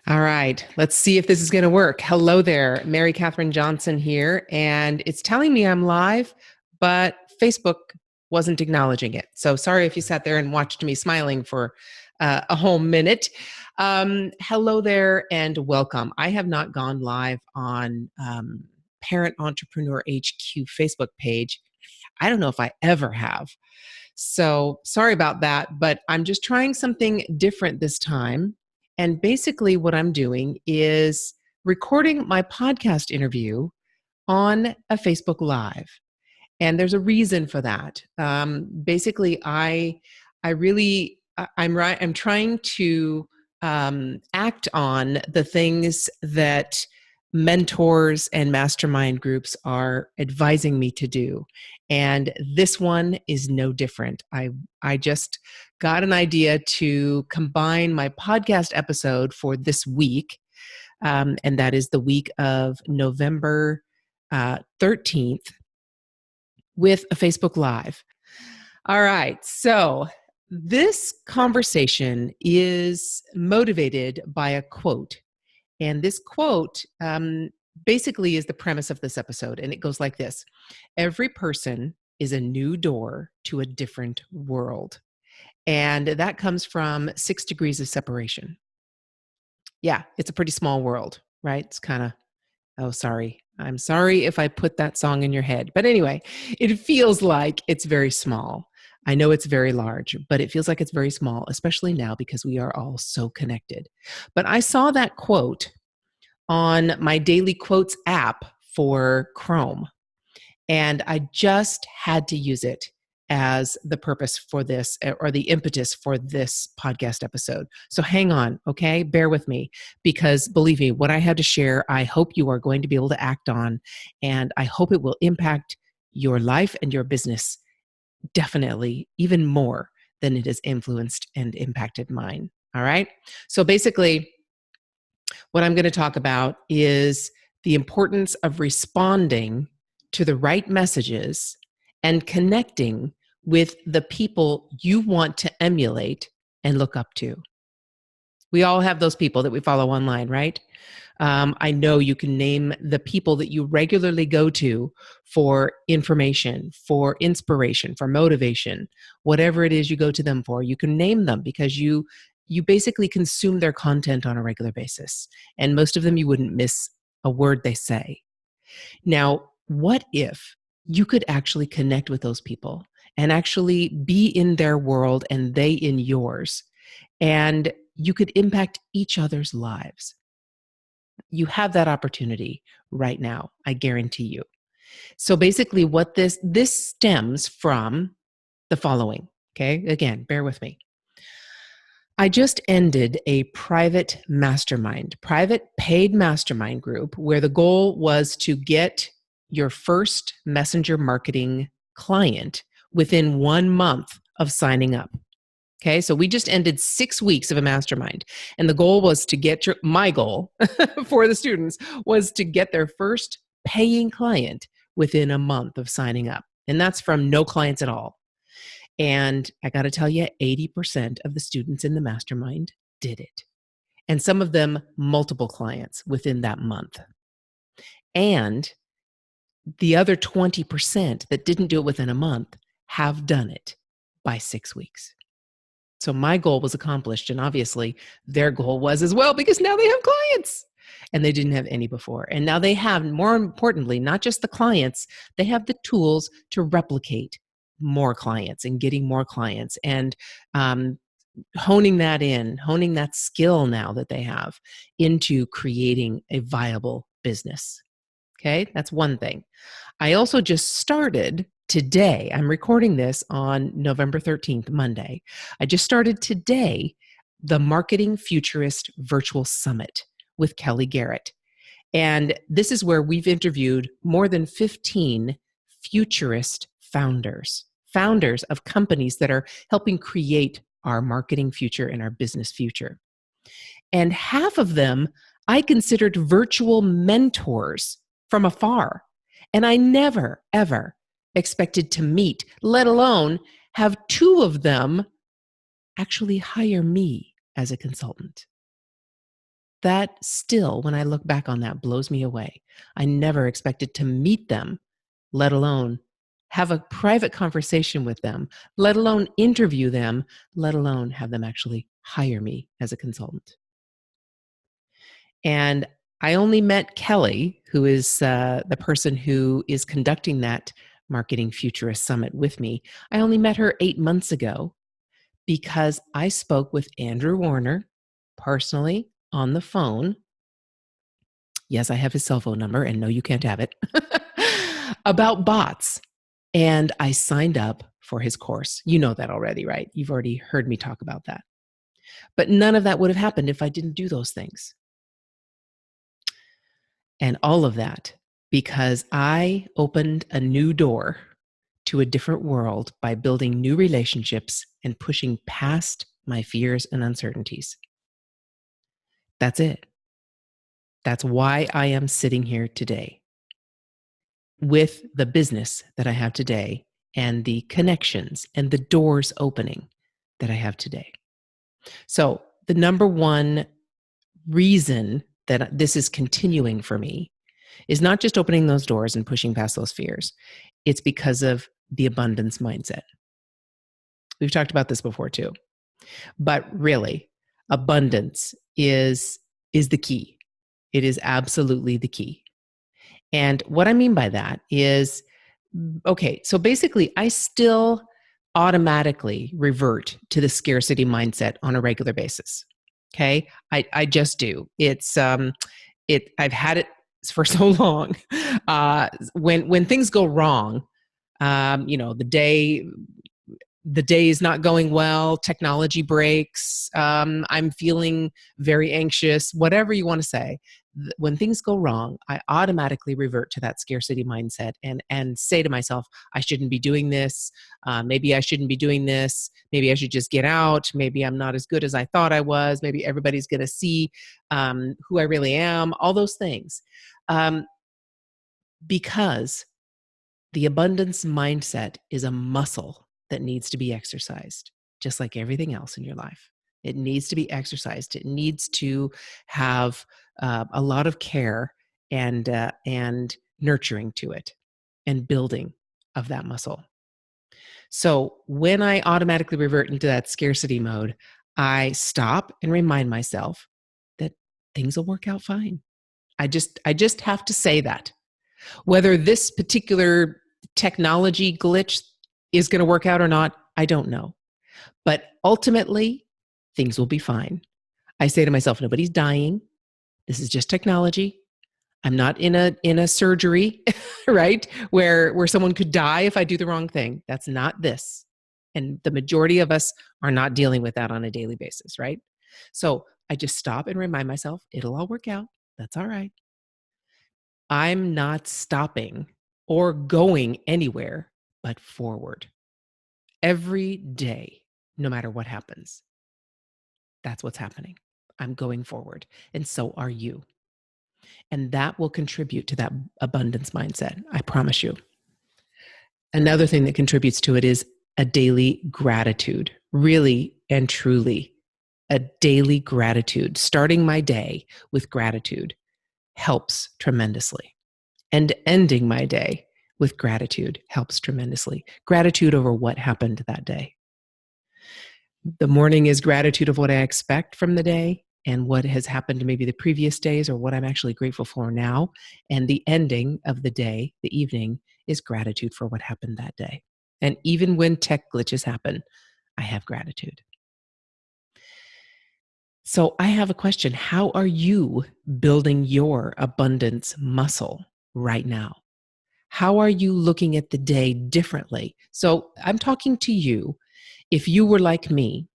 All right, let's see if this is going to work. Hello there, Mary Catherine Johnson here, and it's telling me I'm live, but Facebook wasn't acknowledging it. So sorry if you sat there and watched me smiling for a whole minute. Hello there and welcome. I have not gone live on Parent Entrepreneur HQ Facebook page. I don't know if I ever have. So sorry about that, but I'm just trying something different this time. And basically, what I'm doing is recording my podcast interview on a Facebook Live. And there's a reason for that. Basically, I'm trying to act on the things that mentors and mastermind groups are advising me to do. And this one is no different. I just got an idea to combine my podcast episode for this week, and that is the week of November 13th, with a Facebook Live. All right. So this conversation is motivated by a quote. And this quote basically is the premise of this episode. And it goes like this: every person is a new door to a different world. And that comes from 6 Degrees of Separation. Yeah, it's a pretty small world, right? It's kind of, oh, sorry. I'm sorry if I put that song in your head. But anyway, it feels like it's very small. I know it's very large, but it feels like it's very small, especially now because we are all so connected. But I saw that quote on my daily quotes app for Chrome, and I just had to use it as the purpose for this, or the impetus for this podcast episode. So hang on, okay? Bear with me, because believe me, what I had to share, I hope you are going to be able to act on, and I hope it will impact your life and your business definitely even more than it has influenced and impacted mine. All right? So basically, what I'm going to talk about is the importance of responding to the right messages and connecting with the people you want to emulate and look up to. We all have those people that we follow online, right? I know you can name the people that you regularly go to for information, for inspiration, for motivation, whatever it is you go to them for. You can name them because you basically consume their content on a regular basis. And most of them you wouldn't miss a word they say. Now, what if you could actually connect with those people and actually be in their world and they in yours, and you could impact each other's lives? You have that opportunity right now, I guarantee you. So basically what this stems from the following, okay? Again, bear with me. I just ended a private paid mastermind group where the goal was to get your first messenger marketing client within 1 month of signing up. Okay, so we just ended 6 weeks of a mastermind. And the goal was to get my goal for the students was to get their first paying client within a month of signing up. And that's from no clients at all. And I got to tell you, 80% of the students in the mastermind did it. And some of them multiple clients within that month. And the other 20% that didn't do it within a month have done it by 6 weeks. So my goal was accomplished, and obviously their goal was as well, because now they have clients and they didn't have any before. And now they have, more importantly, not just the clients, they have the tools to replicate more clients and getting more clients, and honing that skill now that they have into creating a viable business. Okay, that's one thing. I also just started today. I'm recording this on November 13th, Monday. I just started today the Marketing Futurist Virtual Summit with Kelly Garrett. And this is where we've interviewed more than 15 futurist founders of companies that are helping create our marketing future and our business future. And half of them I considered virtual mentors from afar. And I never, ever expected to meet, let alone have 2 of them actually hire me as a consultant. That still, when I look back on that, blows me away. I never expected to meet them, let alone have a private conversation with them, let alone interview them, let alone have them actually hire me as a consultant. And I only met Kelly, who is the person who is conducting that Marketing Futurist Summit with me. I only met her 8 months ago because I spoke with Andrew Warner personally on the phone. Yes, I have his cell phone number, and no, you can't have it, about bots. And I signed up for his course. You know that already, right? You've already heard me talk about that. But none of that would have happened if I didn't do those things. And all of that because I opened a new door to a different world by building new relationships and pushing past my fears and uncertainties. That's it. That's why I am sitting here today with the business that I have today and the connections and the doors opening that I have today. So, the number one reason that this is continuing for me is not just opening those doors and pushing past those fears. It's because of the abundance mindset. We've talked about this before too. But really, abundance is the key. It is absolutely the key. And what I mean by that is, okay, so basically I still automatically revert to the scarcity mindset on a regular basis. Okay? I just do. It's I've had it for so long. When things go wrong, the day is not going well, technology breaks, I'm feeling very anxious, whatever you want to say. When things go wrong, I automatically revert to that scarcity mindset and say to myself, I shouldn't be doing this. Maybe I shouldn't be doing this. Maybe I should just get out. Maybe I'm not as good as I thought I was. Maybe everybody's going to see who I really am, all those things. Because the abundance mindset is a muscle that needs to be exercised, just like everything else in your life. It needs to be exercised. It needs to have a lot of care and nurturing to it and building of that muscle. So when I automatically revert into that scarcity mode, I stop and remind myself that things will work out fine. I just have to say that. Whether this particular technology glitch is going to work out or not, I don't know. But ultimately, things will be fine. I say to myself, nobody's dying. This is just technology. I'm not in a surgery, right? Where someone could die if I do the wrong thing. That's not this. And the majority of us are not dealing with that on a daily basis, right? So I just stop and remind myself, it'll all work out. That's all right. I'm not stopping or going anywhere but forward every day, no matter what happens. That's what's happening. I'm going forward, and so are you. And that will contribute to that abundance mindset, I promise you. Another thing that contributes to it is a daily gratitude, really and truly. A daily gratitude. Starting my day with gratitude helps tremendously. And ending my day with gratitude helps tremendously. Gratitude over what happened that day. The morning is gratitude of what I expect from the day and what has happened maybe the previous days or what I'm actually grateful for now. And the ending of the day, the evening, is gratitude for what happened that day. And even when tech glitches happen, I have gratitude. So I have a question. How are you building your abundance muscle right now? How are you looking at the day differently? So I'm talking to you. If you were like me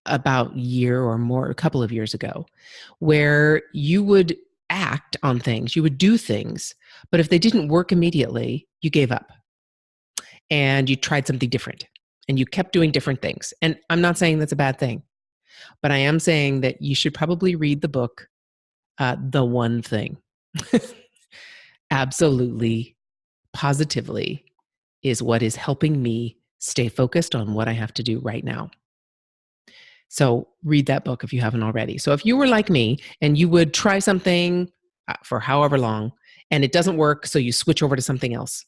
about a year or more, a couple of years ago, where you would act on things, you would do things, but if they didn't work immediately, you gave up and you tried something different and you kept doing different things. And I'm not saying that's a bad thing, but I am saying that you should probably read the book, The One Thing. Absolutely, positively is what is helping me stay focused on what I have to do right now. So read that book if you haven't already. So if you were like me and you would try something for however long and it doesn't work, so you switch over to something else,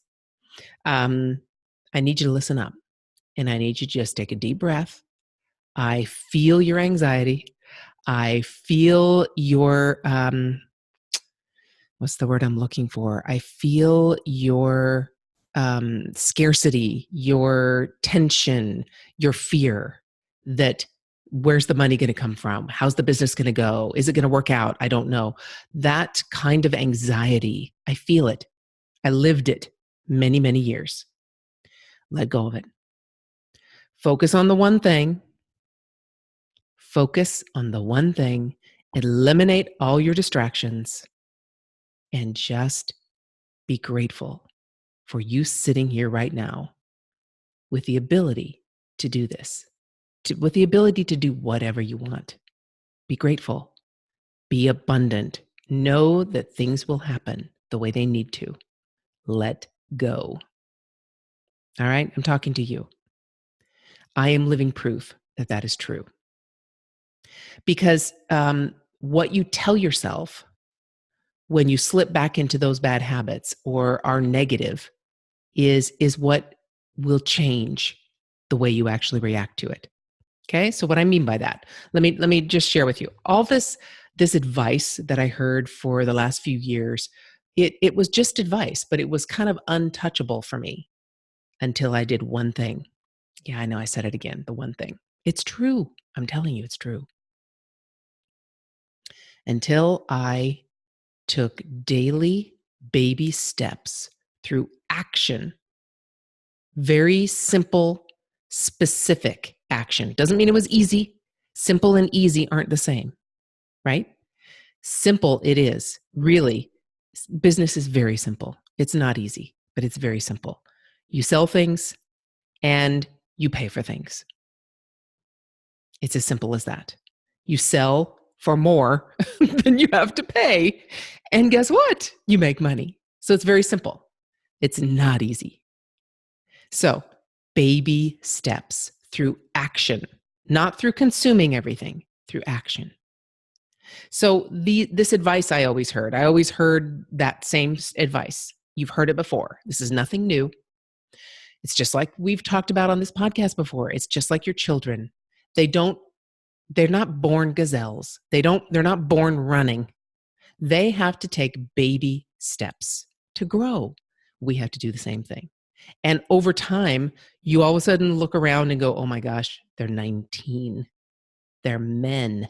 I need you to listen up, and I need you to just take a deep breath. I feel your anxiety. I feel your, what's the word I'm looking for? I feel your scarcity, your tension, your fear that where's the money going to come from? How's the business going to go? Is it going to work out? I don't know. That kind of anxiety, I feel it. I lived it many, many years. Let go of it. Focus on the one thing. Focus on the one thing. Eliminate all your distractions and just be grateful for you sitting here right now with the ability to do this, with the ability to do whatever you want. Be grateful. Be abundant. Know that things will happen the way they need to. Let go. All right? I'm talking to you. I am living proof that that is true. Because what you tell yourself when you slip back into those bad habits or are negative is what will change the way you actually react to it. Okay? So what I mean by that, let me just share with you. All this advice that I heard for the last few years, it was just advice, but it was kind of untouchable for me until I did one thing. Yeah, I know I said it again, the one thing. It's true. I'm telling you, it's true. Until I took daily baby steps through action. Very simple, specific action. Doesn't mean it was easy. Simple and easy aren't the same, right? Simple it is. Really, business is very simple. It's not easy, but it's very simple. You sell things and you pay for things. It's as simple as that. You sell for more than you have to pay. And guess what? You make money. So it's very simple. It's not easy. So, baby steps through action, not through consuming everything, through action. So, this advice I always heard that same advice. You've heard it before. This is nothing new. It's just like we've talked about on this podcast before. It's just like your children. They're not born gazelles. They're not born running. They have to take baby steps to grow. We have to do the same thing. And over time, you all of a sudden look around and go, oh my gosh, they're 19. They're men.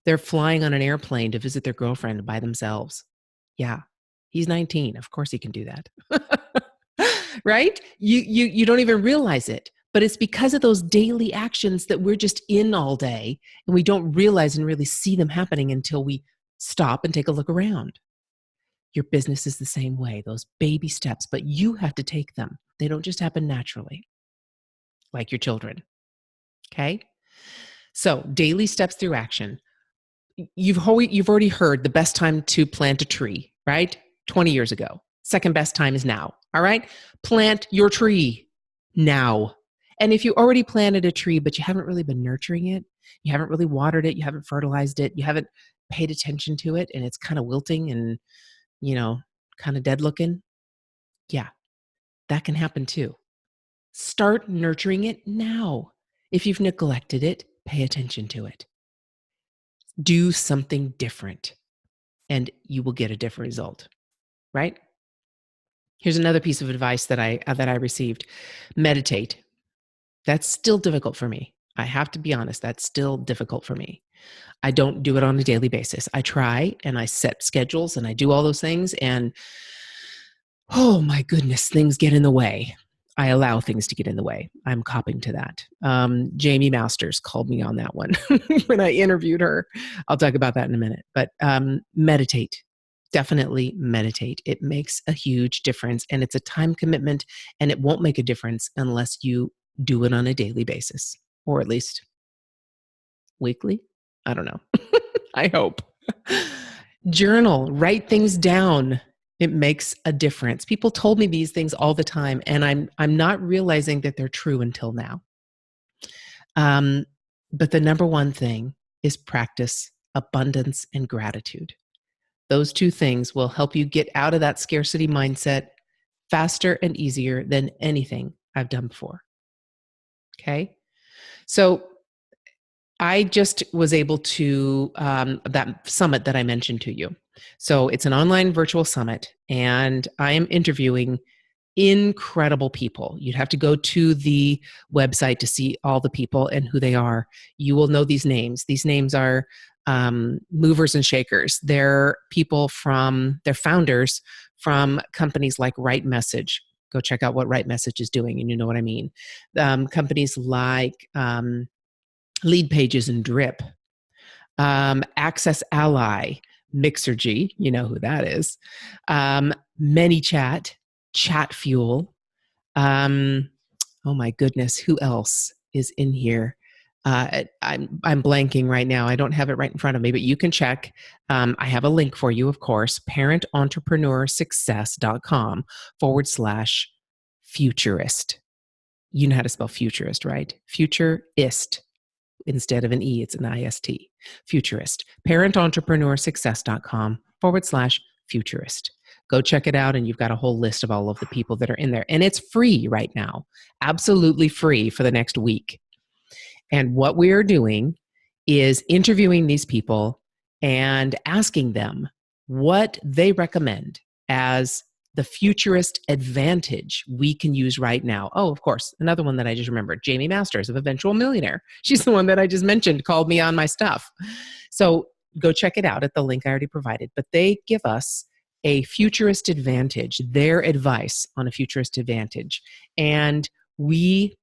They're flying on an airplane to visit their girlfriend by themselves. Yeah, he's 19. Of course he can do that. Right? You don't even realize it. But it's because of those daily actions that we're just in all day and we don't realize and really see them happening until we stop and take a look around. Your business is the same way, those baby steps, but you have to take them. They don't just happen naturally, like your children. Okay? So, daily steps through action. You've already heard the best time to plant a tree, right? 20 years ago. Second best time is now. All right? Plant your tree now. And if you already planted a tree, but you haven't really been nurturing it, you haven't really watered it, you haven't fertilized it, you haven't paid attention to it, and it's kind of wilting and, kind of dead looking, yeah, that can happen too. Start nurturing it now. If you've neglected it, pay attention to it. Do something different, and you will get a different result, right? Here's another piece of advice that I received. Meditate. That's still difficult for me. I have to be honest, that's still difficult for me. I don't do it on a daily basis. I try and I set schedules and I do all those things. And oh my goodness, things get in the way. I allow things to get in the way. I'm copping to that. Jamie Masters called me on that one when I interviewed her. I'll talk about that in a minute. But meditate. Definitely meditate. It makes a huge difference and it's a time commitment and it won't make a difference unless you do it on a daily basis or at least weekly. I don't know. I hope. Journal, write things down. It makes a difference. People told me these things all the time and I'm not realizing that they're true until now. But the number one thing is practice abundance and gratitude. Those two things will help you get out of that scarcity mindset faster and easier than anything I've done before. Okay. So I just was able to, that summit that I mentioned to you. So it's an online virtual summit, and I am interviewing incredible people. You'd have to go to the website to see all the people and who they are. You will know these names. These names are movers and shakers. They're people they're founders from companies like Right Message. Go check out what Right Message is doing, and you know what I mean. Companies like Lead Pages and Drip, Access Ally, Mixergy, you know who that is, ManyChat, Chat Fuel. Oh my goodness, who else is in here? I'm blanking right now. I don't have it right in front of me, but you can check. I have a link for you, of course, parententrepreneurssuccess.com/futurist. You know how to spell futurist, right? Futurist. Instead of an E, it's an IST. Futurist. parententrepreneurssuccess.com/futurist. Go check it out, and you've got a whole list of all of the people that are in there. And it's free right now, absolutely free for the next week. And what we are doing is interviewing these people and asking them what they recommend as the futurist advantage we can use right now. Oh, of course, another one that I just remembered, Jamie Masters of Eventual Millionaire. She's the one that I just mentioned, called me on my stuff. So go check it out at the link I already provided. But they give us a futurist advantage, their advice on a futurist advantage. And we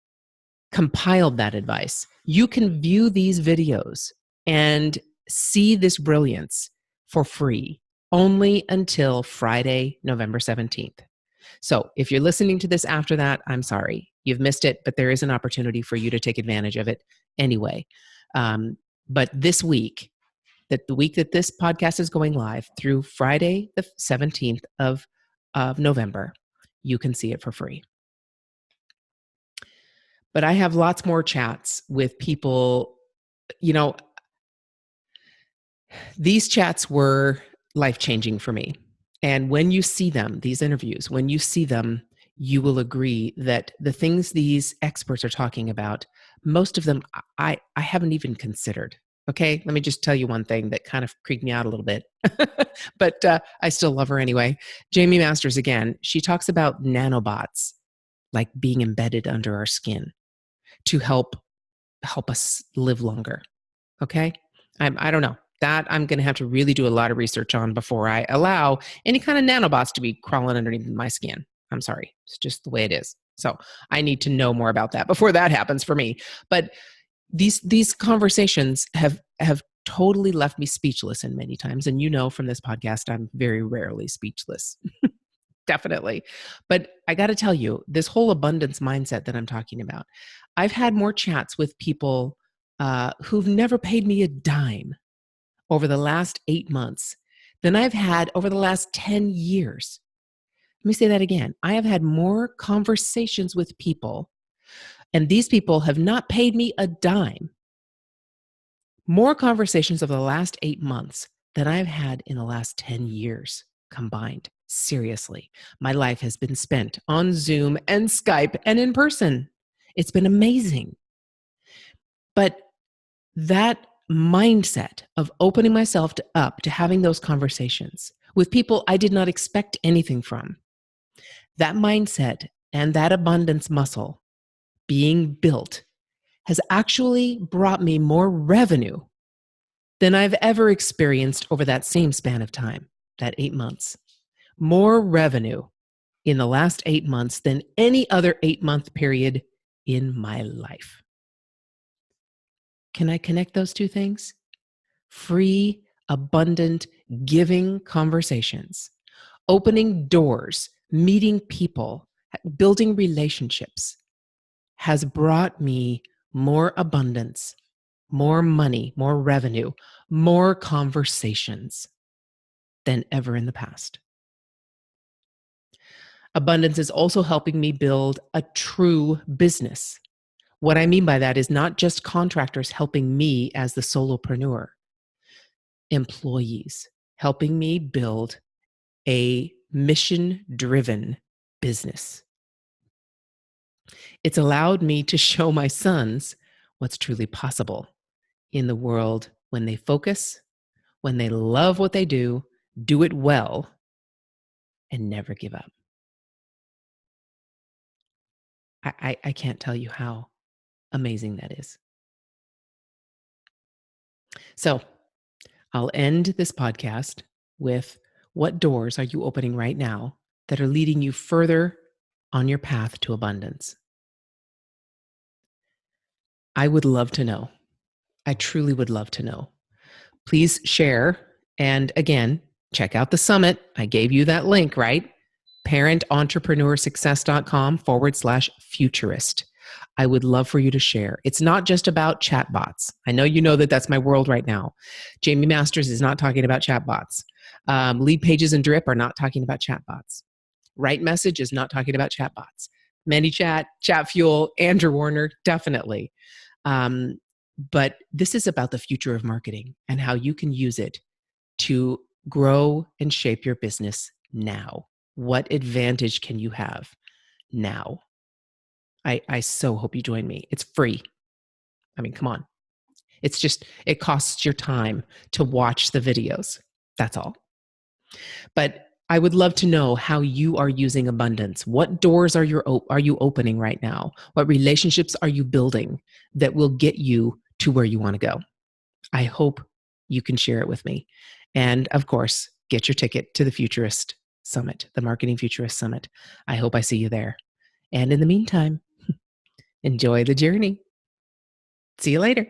compiled that advice. You can view these videos and see this brilliance for free only until Friday, November 17th. So if you're listening to this after that, I'm sorry, you've missed it, but there is an opportunity for you to take advantage of it anyway. But this week, the week that this podcast is going live through Friday, the 17th of November, you can see it for free. But I have lots more chats with people. You know, these chats were life-changing for me. And when you see them, these interviews, when you see them, you will agree that the things these experts are talking about, most of them I haven't even considered. Okay, let me just tell you one thing that kind of creeped me out a little bit, but I still love her anyway. Jamie Masters, again, she talks about nanobots like being embedded under our skin to help us live longer. Okay, I don't know. That I'm going to have to really do a lot of research on before I allow any kind of nanobots to be crawling underneath my skin. I'm sorry. It's just the way it is. So I need to know more about that before that happens for me. But these conversations have totally left me speechless in many times. And you know from this podcast, I'm very rarely speechless. Definitely. But I got to tell you, this whole abundance mindset that I'm talking about, I've had more chats with people who've never paid me a dime over the last 8 months than I've had over the last 10 years. Let me say that again. I have had more conversations with people, and these people have not paid me a dime. More conversations over the last 8 months than I've had in the last 10 years combined. Seriously, my life has been spent on Zoom and Skype and in person. It's been amazing. But that mindset of opening myself up to having those conversations with people I did not expect anything from, that mindset and that abundance muscle being built has actually brought me more revenue than I've ever experienced over that same span of time, that 8 months. More revenue in the last 8 months than any other 8-month period in my life. Can I connect those two things? Free, abundant, giving conversations, opening doors, meeting people, building relationships has brought me more abundance, more money, more revenue, more conversations than ever in the past. Abundance is also helping me build a true business, What I mean by that is not just contractors helping me as the solopreneur, employees helping me build a mission-driven business. It's allowed me to show my sons what's truly possible in the world when they focus, when they love what they do it well, and never give up. I can't tell you how amazing that is. So I'll end this podcast with, what doors are you opening right now that are leading you further on your path to abundance? I would love to know. I truly would love to know. Please share. And again, check out the summit. I gave you that link, right? parententrepreneurssuccess.com/futurist. I would love for you to share. It's not just about chatbots. I know you know that that's my world right now. Jamie Masters is not talking about chatbots. Lead Pages and Drip are not talking about chatbots. Right Message is not talking about chatbots. ManyChat, Chatfuel, Andrew Warner, definitely. But this is about the future of marketing and how you can use it to grow and shape your business now. What advantage can you have now? I so hope you join me. It's free. I mean, come on. It's just, it costs your time to watch the videos. That's all. But I would love to know how you are using abundance. What doors are you opening right now? What relationships are you building that will get you to where you want to go? I hope you can share it with me. And of course, get your ticket to the Futurist Summit, the Marketing Futurist Summit. I hope I see you there. And in the meantime, enjoy the journey. See you later.